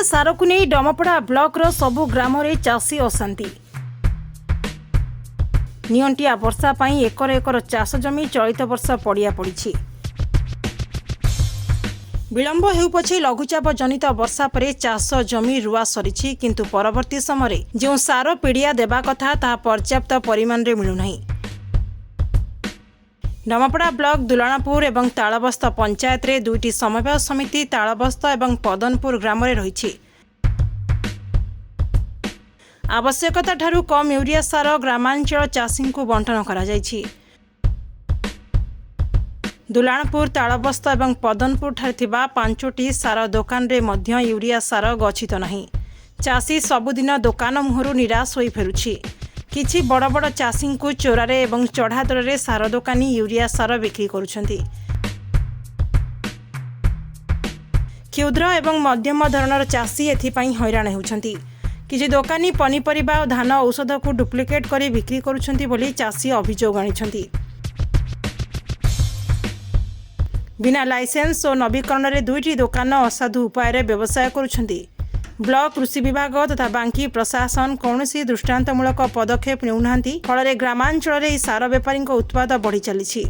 सार को नहीं डमपड़ा ब्लॉक सबु ग्राम चाषी अशांति। नियंटिया वर्षा पाई एकर एकर चाष जमी चलित वर्ष पड़िया पड़ी। विलंब हेउ पछे लघुचाप जनित वर्षा पर चाष जमी रुआ सरी, किंतु परवर्ती समय जो सार पिड़िया देवा कथा ता पर्याप्त परिमाण रे मिलु नहीं। डमपड़ा ब्लॉक दुलाणपुर एवं तालबस्त पंचायत रे दुईटी समवाय समिति तालबस्त एवं पदनपुर ग्राम रे रही। आवश्यकता ठारू कम यूरिया सार ग्रामांचल चाषी को बंटन करा जायछि। दुलाणपुर तालबस्त एवं पदनपुर ठारे थिबा 5टी सार दोकान रे मध्य यूरिया सार गच्छित नहीं। चाषी सबुदिन दोकान मुहरु निराश होई फेरुछि। किछि बड़ बड़ चाषी को चोरारे एवं चढ़ा दर रे सार दोकानी यूरिया सार बिक्री करुछन्ति। क्षुद्र एवं मध्यम धरणर चाषी एथिपाई हैरान हेउछन्ति। किछि दोकानी पनीपरिबा और धान औषध को डुप्लिकेट करी बिक्री करुछन्ति बोली चाषी अभियोग आनिछन्ति। बिना लाइसेंस और नवीकरण रे दुईटी दोकान असाधु उपाय व्यवसाय करुछन्ति। ब्लॉक कृषि विभाग तथा बांकी प्रशासन कौनसी दृष्टांतमूलक पदक्षेप नेउनांती। फल ग्रामांचल सार बेपारी उत्पाद बढ़ी चली।